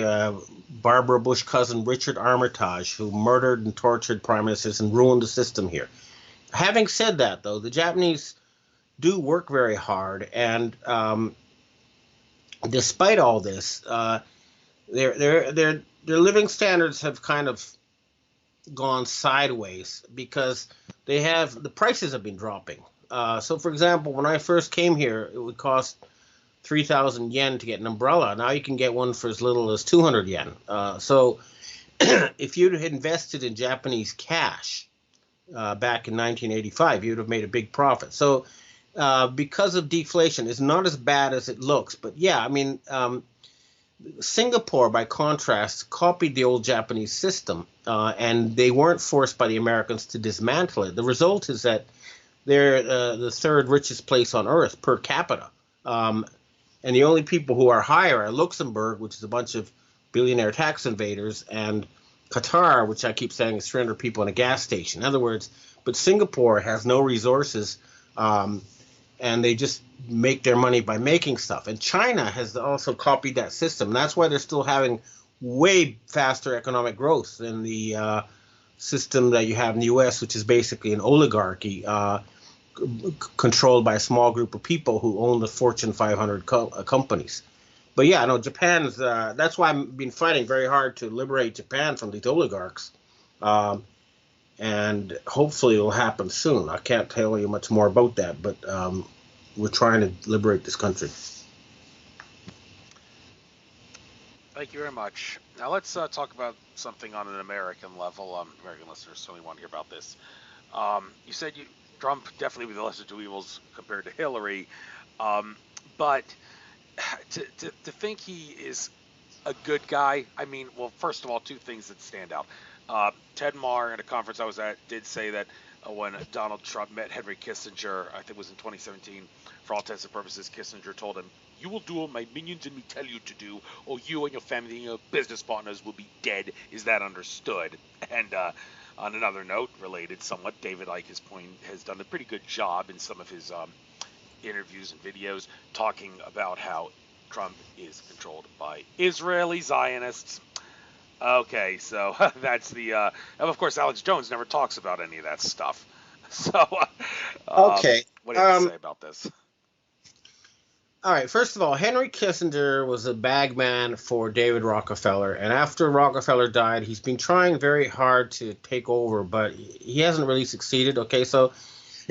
Barbara Bush cousin Richard Armitage, who murdered and tortured prime ministers and ruined the system here. Having said that, though, the Japanese do work very hard, and despite all this, their living standards have kind of gone sideways because the prices have been dropping. So, for example, when I first came here, it would cost 3,000 yen to get an umbrella. Now you can get one for as little as 200 yen. So, if you'd invested in Japanese cash back in 1985, you'd have made a big profit. So, because of deflation, it's not as bad as it looks. But yeah, I mean, Singapore, by contrast, copied the old Japanese system, and they weren't forced by the Americans to dismantle it. The result is that they're the third richest place on earth per capita. Um, and the only people who are higher are Luxembourg, which is a bunch of billionaire tax invaders, and Qatar, which I keep saying is 300 people in a gas station. In other words, but Singapore has no resources, and they just make their money by making stuff. And China has also copied that system. And that's why they're still having way faster economic growth than the system that you have in the U.S., which is basically an oligarchy controlled by a small group of people who own the Fortune 500 companies. But yeah, no, Japan's. That's why I've been fighting very hard to liberate Japan from these oligarchs, and hopefully it'll happen soon. I can't tell you much more about that, but we're trying to liberate this country. Thank you very much. Now let's talk about something on an American level. American listeners certainly want to hear about this. You said Trump definitely was the lesser of two evils compared to Hillary, but to think he is a good guy, I mean, well, first of all, two things that stand out. Ted Marr, at a conference I was at, did say that when Donald Trump met Henry Kissinger, I think it was in 2017, for all intents and purposes, Kissinger told him, "You will do what my minions and me tell you to do, or you and your family and your business partners will be dead. Is that understood?" And on another note, related somewhat, David Icke has done a pretty good job in some of his interviews and videos talking about how Trump is controlled by Israeli Zionists. Okay, so that's the. And of course, Alex Jones never talks about any of that stuff. So, Okay. what do you have to say about this? All right. First of all, Henry Kissinger was a bagman for David Rockefeller, and after Rockefeller died, he's been trying very hard to take over, but he hasn't really succeeded. Okay, so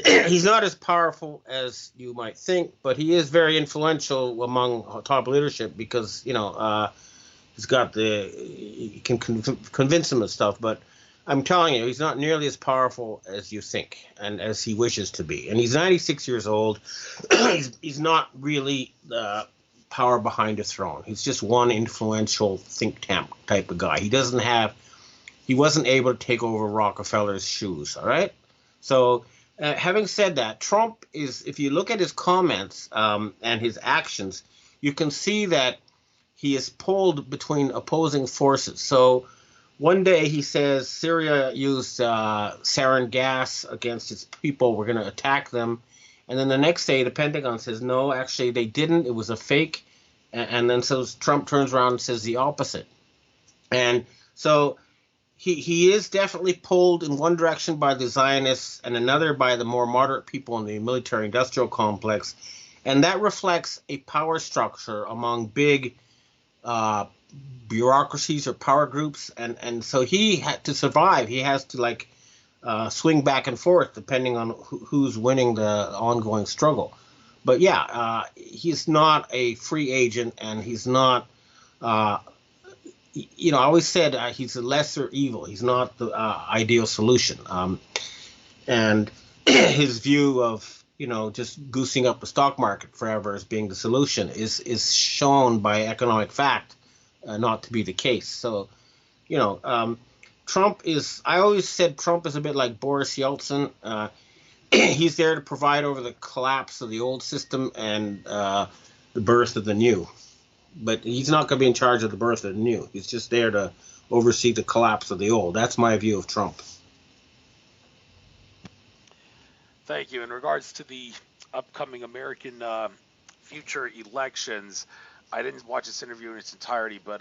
he's not as powerful as you might think, but he is very influential among top leadership because he's got you can convince him of stuff. But I'm telling you, he's not nearly as powerful as you think and as he wishes to be. And he's 96 years old. he's not really the power behind the throne. He's just one influential think tank type of guy. He wasn't able to take over Rockefeller's shoes. All right. So having said that, Trump is, if you look at his comments and his actions, you can see that he is pulled between opposing forces. So one day he says Syria used sarin gas against its people. We're going to attack them. And then the next day the Pentagon says, no, actually they didn't. It was a fake. And then so Trump turns around and says the opposite. And so he is definitely pulled in one direction by the Zionists and another by the more moderate people in the military-industrial complex. And that reflects a power structure among big bureaucracies or power groups, and so he had to survive. He has to swing back and forth depending on who's winning the ongoing struggle. But yeah, he's not a free agent, and he's not. I always said he's a lesser evil. He's not the ideal solution. And his view of just goosing up the stock market forever as being the solution is shown by economic fact not to be the case. So, Trump is. I always said Trump is a bit like Boris Yeltsin. He's there to provide over the collapse of the old system and the birth of the new. But he's not going to be in charge of the birth of the new. He's just there to oversee the collapse of the old. That's my view of Trump. Thank you. In regards to the upcoming American future elections, I didn't watch this interview in its entirety, but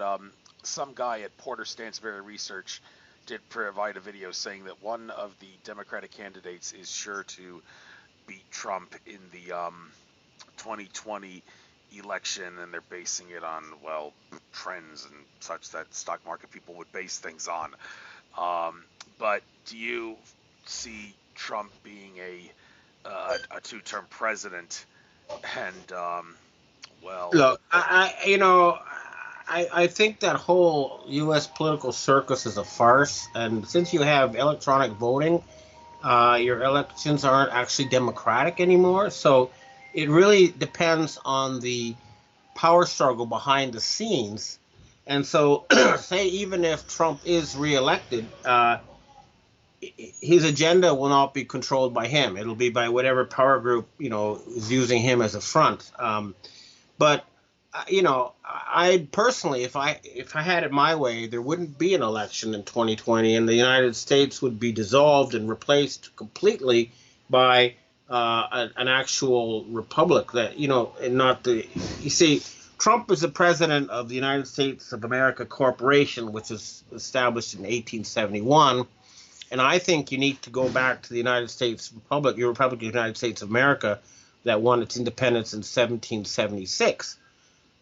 some guy at Porter Stansberry Research did provide a video saying that one of the Democratic candidates is sure to beat Trump in the 2020 election, and they're basing it on, well, trends and such that stock market people would base things on. But do you see Trump being a two-term president? And Look, I think that whole U.S. political circus is a farce, and since you have electronic voting, your elections aren't actually democratic anymore. So it really depends on the power struggle behind the scenes. And so, say even if Trump is reelected, his agenda will not be controlled by him. It'll be by whatever power group is using him as a front. But I personally, if I had it my way, there wouldn't be an election in 2020, and the United States would be dissolved and replaced completely by an actual republic. That and not the. You see, Trump is the president of the United States of America Corporation, which was established in 1871. And I think you need to go back to the United States Republic, your Republic of the United States of America, that won its independence in 1776.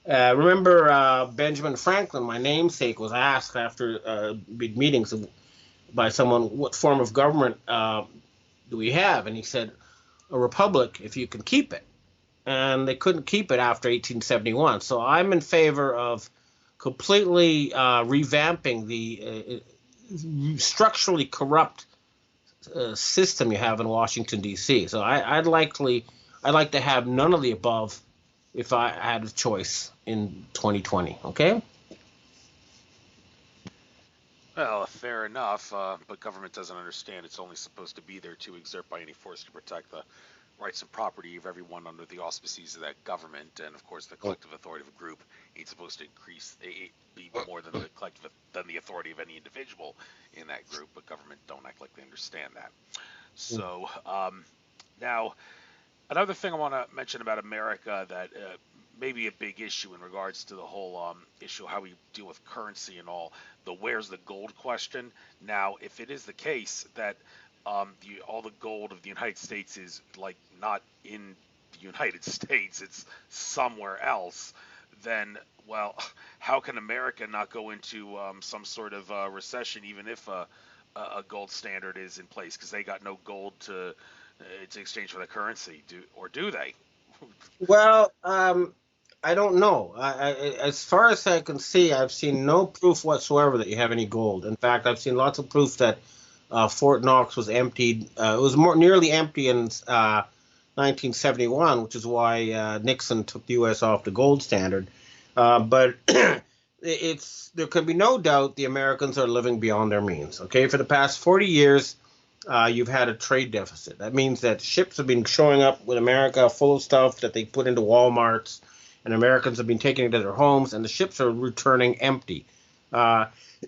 Remember Benjamin Franklin, my namesake, was asked after big meetings by someone, what form of government do we have? And he said, a republic if you can keep it. And they couldn't keep it after 1871. So I'm in favor of completely revamping the structurally corrupt system you have in Washington, D.C. So I'd like to have none of the above if I had a choice in 2020. Okay. Well, fair enough, but government doesn't understand it's only supposed to be there to exert by any force to protect the rights and property of everyone under the auspices of that government, and of course the collective authority of a group ain't supposed to be more than the authority of any individual in that group, but government don't act like they understand that. So now another thing I want to mention about America that may be a big issue in regards to the whole issue of how we deal with currency and all, the where's the gold question. Now, if it is the case that all the gold of the United States is like not in the United States, it's somewhere else, then, well, how can America not go into some sort of recession even if a gold standard is in place? Because they got no gold to exchange for the currency, do they? Well, I don't know. As far as I can see, I've seen no proof whatsoever that you have any gold. In fact, I've seen lots of proof that Fort Knox was emptied. It was nearly empty in 1971, which is why Nixon took the U.S. off the gold standard. But there can be no doubt the Americans are living beyond their means. Okay, for the past 40 years, you've had a trade deficit. That means that ships have been showing up with America full of stuff that they put into Walmarts, and Americans have been taking it to their homes, and the ships are returning empty.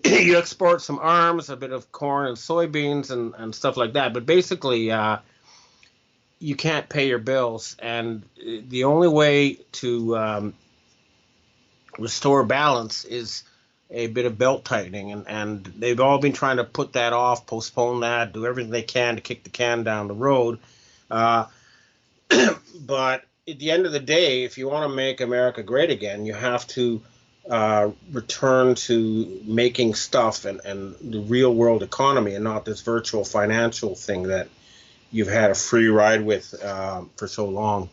You export some arms, a bit of corn and soybeans and stuff like that, but basically you can't pay your bills, and the only way to restore balance is a bit of belt tightening, and they've all been trying to put that off, postpone that, do everything they can to kick the can down the road. Uh, but at the end of the day, if you want to make America great again, you have to return to making stuff and the real world economy, and not this virtual financial thing that you've had a free ride with for so long.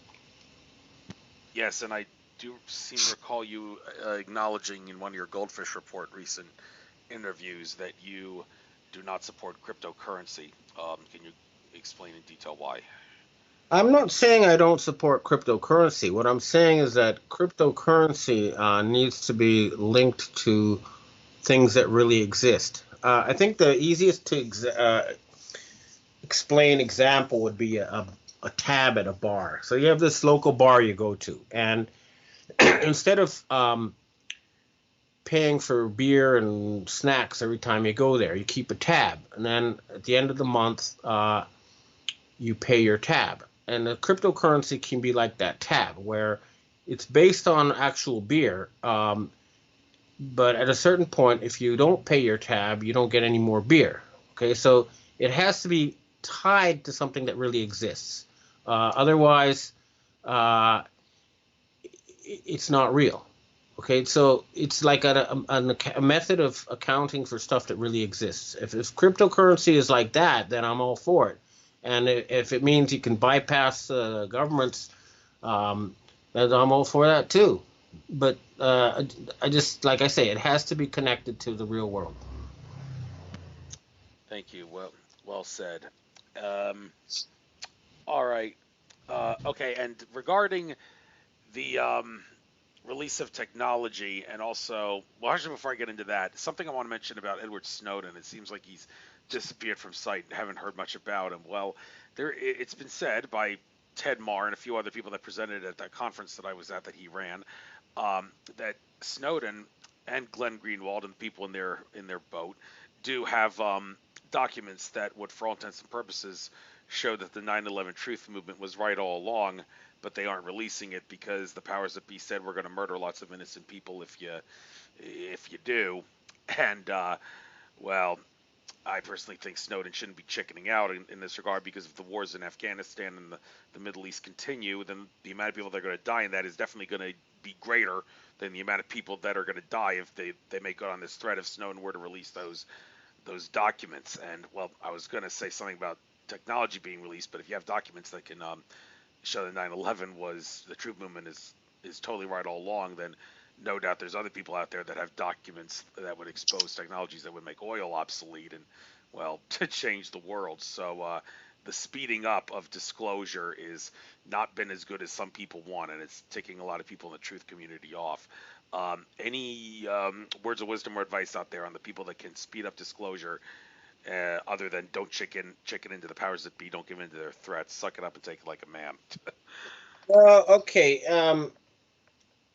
Yes, and I do seem to recall you acknowledging in one of your Goldfish Report recent interviews that you do not support cryptocurrency. Can you explain in detail why? I'm not saying I don't support cryptocurrency. What I'm saying is that cryptocurrency needs to be linked to things that really exist. I think the easiest to explain example would be a tab at a bar. So you have this local bar you go to, and instead of paying for beer and snacks every time you go there, you keep a tab, and then at the end of the month, you pay your tab. And the cryptocurrency can be like that tab, where it's based on actual beer, but at a certain point, if you don't pay your tab, you don't get any more beer. Okay, so it has to be tied to something that really exists. Otherwise, it's not real. Okay, so it's like a method of accounting for stuff that really exists. If cryptocurrency is like that, then I'm all for it. And if it means you can bypass governments, then I'm all for that too. But I just, like I say, it has to be connected to the real world. Thank you. Well said. Um, all right. Okay, and regarding the release of technology, and also, well, actually, before I get into that, something I want to mention about Edward Snowden. It seems like he's disappeared from sight. Haven't heard much about him. Well, it's been said by Ted Marr and a few other people that presented at that conference that I was at that he ran, that Snowden and Glenn Greenwald and the people in their boat do have documents that would, for all intents and purposes, show that the 9/11 Truth Movement was right all along, but they aren't releasing it because the powers that be said we're going to murder lots of innocent people if you do, and well, I personally think Snowden shouldn't be chickening out in this regard because if the wars in Afghanistan and the Middle East continue, then the amount of people that are going to die in that is definitely going to be greater than the amount of people that are going to die if they make good on this threat if Snowden were to release those documents. And well, I was going to say something about technology being released, but if you have documents that can show that 9/11 was the troop movement is totally right all along, then no doubt there's other people out there that have documents that would expose technologies that would make oil obsolete and, well, to change the world. So the speeding up of disclosure is not been as good as some people want, and it's ticking a lot of people in the truth community off. Any words of wisdom or advice out there on the people that can speed up disclosure, other than don't chicken into the powers that be, don't give in to their threats, suck it up and take it like a man? Okay.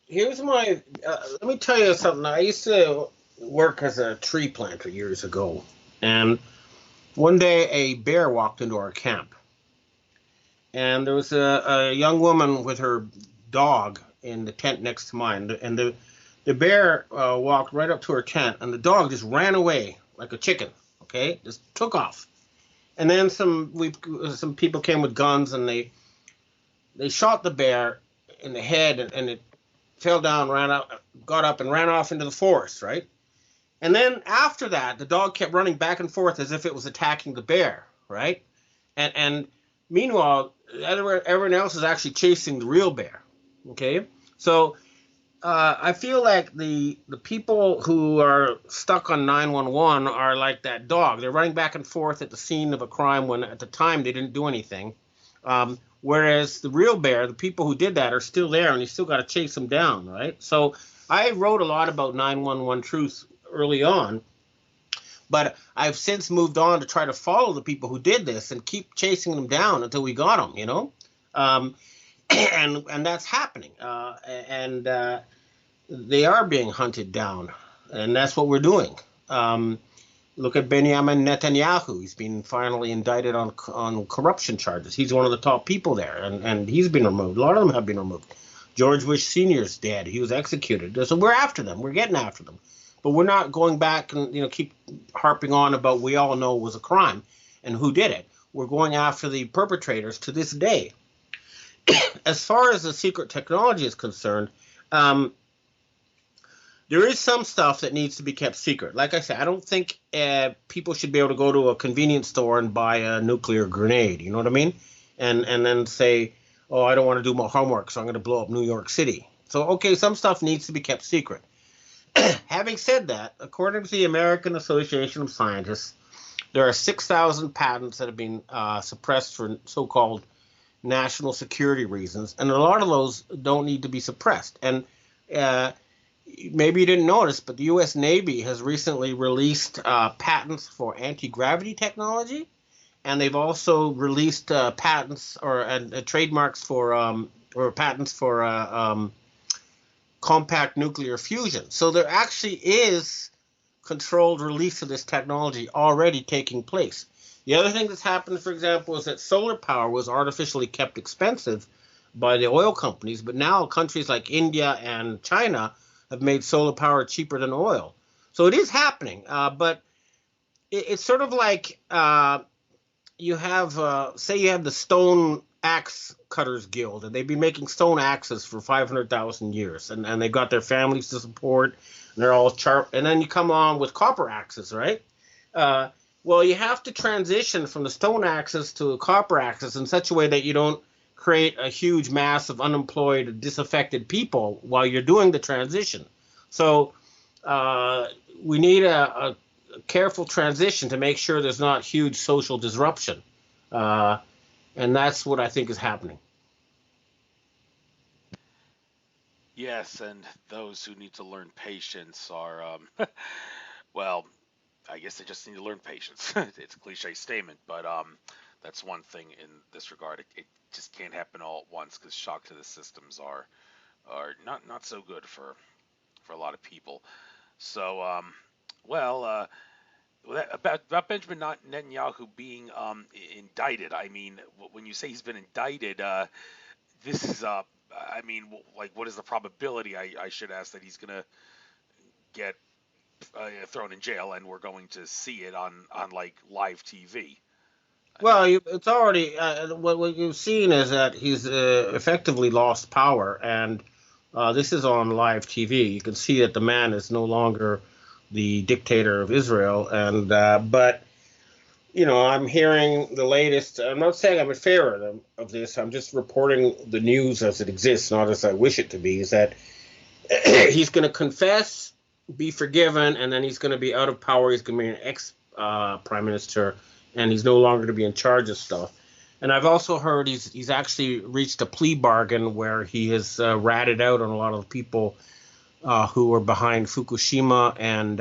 Here's my. Let me tell you something. I used to work as a tree planter years ago, and one day a bear walked into our camp, and there was a young woman with her dog in the tent next to mine, and the bear walked right up to her tent, and the dog just ran away like a chicken. Okay, just took off, and then some people came with guns, and they shot the bear in the head, and it fell down, ran out, got up, and ran off into the forest, right? And then after that, the dog kept running back and forth as if it was attacking the bear, right? And meanwhile, everyone else is actually chasing the real bear, okay? So I feel like the people who are stuck on 911 are like that dog. They're running back and forth at the scene of a crime when at the time they didn't do anything. Whereas the real bear, the people who did that are still there, and you still got to chase them down, right? So I wrote a lot about 911 truth early on, but I've since moved on to try to follow the people who did this and keep chasing them down until we got them, you know? And that's happening. And they are being hunted down, and that's what we're doing. Look at Benjamin Netanyahu. He's been finally indicted on corruption charges. He's one of the top people there, and he's been removed. A lot of them have been removed. George Bush Sr.'s dead. He was executed. So we're after them. We're getting after them. But we're not going back and keep harping on about we all know was a crime and who did it. We're going after the perpetrators to this day. As far as the secret technology is concerned, there is some stuff that needs to be kept secret. Like I said, I don't think people should be able to go to a convenience store and buy a nuclear grenade. You know what I mean? And then say, oh, I don't want to do my homework, so I'm going to blow up New York City. So, okay, some stuff needs to be kept secret. Having said that, according to the American Association of Scientists, there are 6,000 patents that have been suppressed for so-called national security reasons, and a lot of those don't need to be suppressed. And maybe you didn't notice, but the U.S. Navy has recently released patents for anti-gravity technology, and they've also released patents or trademarks for or patents for compact nuclear fusion. So there actually is controlled release of this technology already taking place. The other thing that's happened, for example, is that solar power was artificially kept expensive by the oil companies, but now countries like India and China have made solar power cheaper than oil. So it is happening, but it's sort of like you have, say you have the Stone Axe Cutters Guild, and they've been making stone axes for 500,000 years, and they've got their families to support, and they're all sharp. And then you come on with copper axes, right? Well, you have to transition from the stone axes to copper axes in such a way that you don't create a huge mass of unemployed, disaffected people while you're doing the transition. So we need a careful transition to make sure there's not huge social disruption. And that's what I think is happening. Yes, and those who need to learn patience are, well, I guess they just need to learn patience. It's a cliche statement, but that's one thing in this regard. It just can't happen all at once because shock to the systems are not so good for a lot of people. So well. About Benjamin Netanyahu being indicted, I mean, when you say he's been indicted, this is I mean, like, what is the probability? I should ask that he's gonna get thrown in jail, and we're going to see it on like live TV. I mean, Well, it's already what you've seen is that he's effectively lost power, and this is on live TV. You can see that the man is no longer the dictator of Israel, and but I'm hearing the latest. I'm not saying I'm in favor of this. I'm just reporting the news as it exists, not as I wish it to be. Is that he's going to confess, be forgiven, and then he's going to be out of power. He's going to be an ex prime minister, and he's no longer to be in charge of stuff. And I've also heard he's actually reached a plea bargain where he has ratted out on a lot of the people who were behind Fukushima and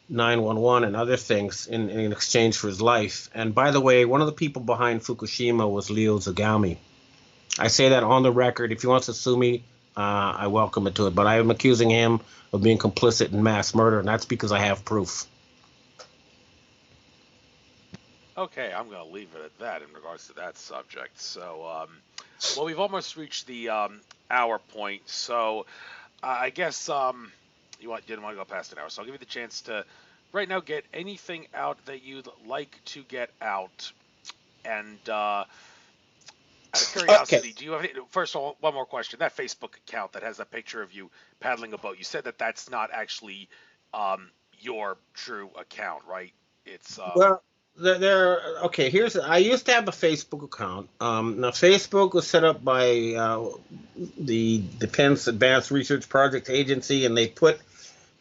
911 and other things in exchange for his life. And by the way, one of the people behind Fukushima was Leo Zagami. I say that on the record. If he wants to sue me, I welcome it to it. But I am accusing him of being complicit in mass murder, and that's because I have proof. okay, I'm going to leave it at that in regards to that subject. So, well, we've almost reached the hour point. So, I guess didn't want to go past an hour. So I'll give you the chance to right now get anything out that you'd like to get out. And out of Okay. curiosity, do you have first of all one more question? That Facebook account that has a picture of you paddling a boat, you said that that's not actually your true account, right? It's Well, okay. I used to have a Facebook account. Now Facebook was set up by the Defense Advanced Research Project Agency, and they put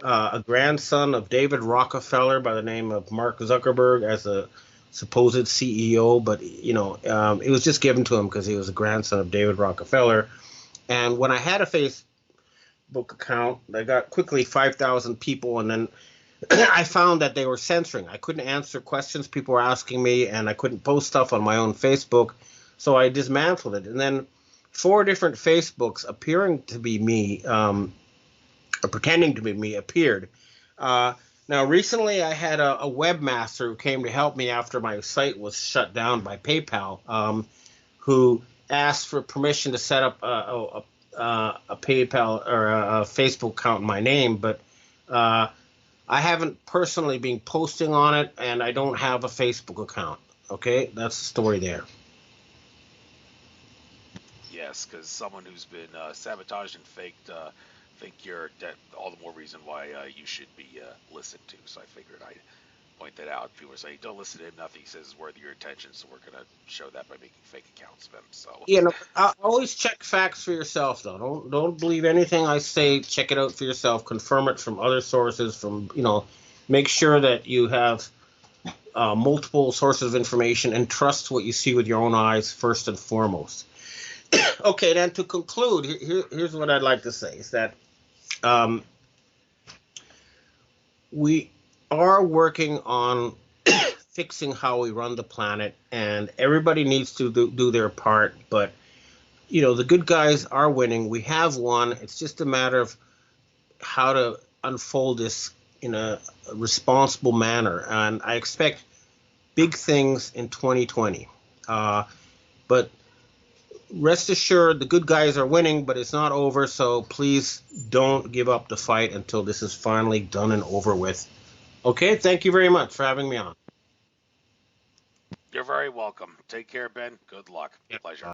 a grandson of David Rockefeller by the name of Mark Zuckerberg as a supposed CEO, but it was just given to him because he was a grandson of David Rockefeller. And when I had a Facebook account, I got quickly 5,000 people, and then I found that they were censoring. I couldn't answer questions people were asking me, and I couldn't post stuff on my own Facebook, so I dismantled it. And then 4 different Facebooks appearing to be me, or pretending to be me, appeared. Now, recently I had a webmaster who came to help me after my site was shut down by PayPal, who asked for permission to set up a PayPal or a Facebook account in my name, but I haven't personally been posting on it, and I don't have a Facebook account. Okay, that's the story there. yes, because someone who's been sabotaged and faked, think you're dead. All the more reason why you should be listened to. So I figured I'd point that out. People are saying, don't listen to him. Nothing he says is worth your attention. So we're going to show that by making fake accounts of him. So, Always check facts for yourself, though. Don't believe anything I say. Check it out for yourself. Confirm it from other sources. Make sure that you have multiple sources of information and trust what you see with your own eyes first and foremost. Okay, then to conclude, here's what I'd like to say is that we are working on fixing how we run the planet, and everybody needs to do their part. But the good guys are winning. We have won. It's just a matter of how to unfold this in a responsible manner, and I expect big things in 2020. But rest assured, the good guys are winning, but it's not over. So please don't give up the fight until this is finally done and over with. Okay, thank you very much for having me on. you're very welcome. Take care, Ben. Good luck. Yep. Pleasure.